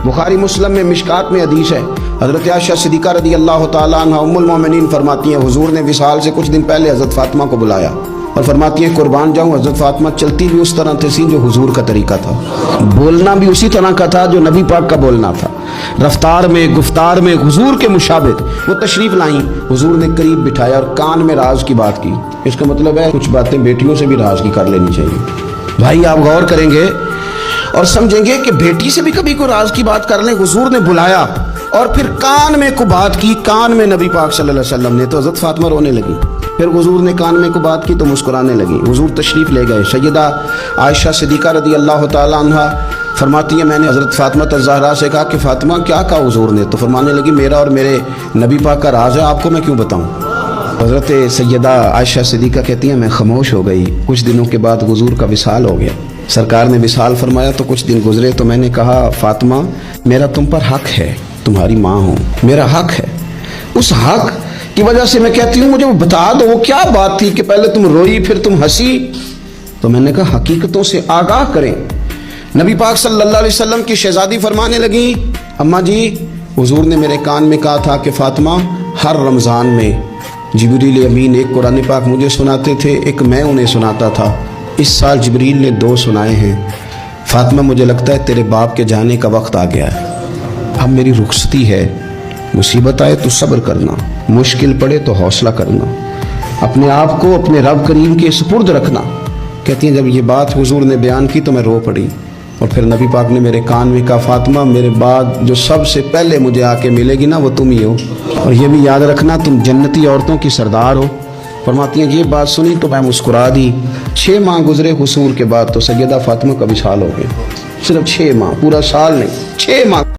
बुखारी मुस्लिम में मिशकात में हदीस है, हज़रत आयशा सिद्दीक़ा रज़ी अल्लाह ताला अन्हा उम्मुल मोमिनीन फरमाती हैं, हुजूर ने विसाल से कुछ दिन पहले हज़रत फातिमा को बुलाया और फरमाती हैं कुर्बान जाऊँ, हज़रत फातिमा चलती भी उस तरह थी जो हुजूर का तरीका था, बोलना भी उसी तरह का था जो नबी पाक का बोलना था, रफ्तार में गुफ्तार में हुजूर के मुशाबिह। वो तशरीफ़ लाई, हुजूर ने करीब बिठाया और कान में राज की बात की। इसका मतलब है कुछ बातें बेटियों से भी राज की कर लेनी चाहिए। भाई आप गौर करेंगे और समझेंगे कि बेटी से भी कभी कोई राज की बात कर लें। हुजूर ने बुलाया और फिर कान में को बात की, कान में नबी पाक सल्लल्लाहु अलैहि वसल्लम ने, तो हज़रत फातिमा रोने लगी। फिर हुजूर ने कान में को बात की तो मुस्कुराने लगी। हुजूर तशरीफ़ ले गए। सैयदा आयशा सिद्दीक़ा रज़ी अल्लाह ताला अन्हा फरमाती है, मैंने हज़रत फातिमा ज़हरा से कहा कि फातिमा क्या कहा हुजूर ने? तो फरमाने लगी, मेरा और मेरे नबी पाक का राज है, आपको मैं क्यों बताऊँ? हज़रत सैयदा आयशा सिद्दीक़ा कहती हैं, मैं खामोश हो गई। कुछ दिनों के बाद हुजूर का विसाल हो गया। सरकार ने विसाल फरमाया तो कुछ दिन गुजरे तो मैंने कहा, फातिमा मेरा तुम पर हक है, तुम्हारी माँ हूँ, मेरा हक है। उस हक की वजह से मैं कहती हूँ मुझे बता दो वो क्या बात थी कि पहले तुम रोई फिर तुम हंसी? तो मैंने कहा हकीकतों से आगाह करें। नबी पाक सल्लल्लाहु अलैहि वसल्लम की शहजादी फरमाने लगी, अम्मा जी हुजूर ने मेरे कान में कहा था कि फातिमा हर रमज़ान में जिब्रील अमीन एक कुरान पाक मुझे सुनाते थे, एक मैं उन्हें सुनाता था। इस साल जिब्रील ने 2 सुनाए हैं। फातिमा मुझे लगता है तेरे बाप के जाने का वक्त आ गया है, अब मेरी रुखसती है। मुसीबत आए तो सब्र करना, मुश्किल पड़े तो हौसला करना, अपने आप को अपने रब करीम के सुपुर्द रखना। कहती हैं जब ये बात हुजूर ने बयान की तो मैं रो पड़ी और फिर नबी पाक ने मेरे कान में कहा, फातिमा मेरे बाद जो सबसे पहले मुझे आके मिलेगी ना वो तुम ही हो, और ये भी याद रखना तुम जन्नती औरतों की सरदार हो। फरमाती हैं ये बात सुनी तो मैं मुस्कुरा दी। 6 माह गुजरे हुजूर के बाद तो सैयदा फातिमा का विसाल हो गया। सिर्फ 6 माह, पूरा साल नहीं, 6 माह।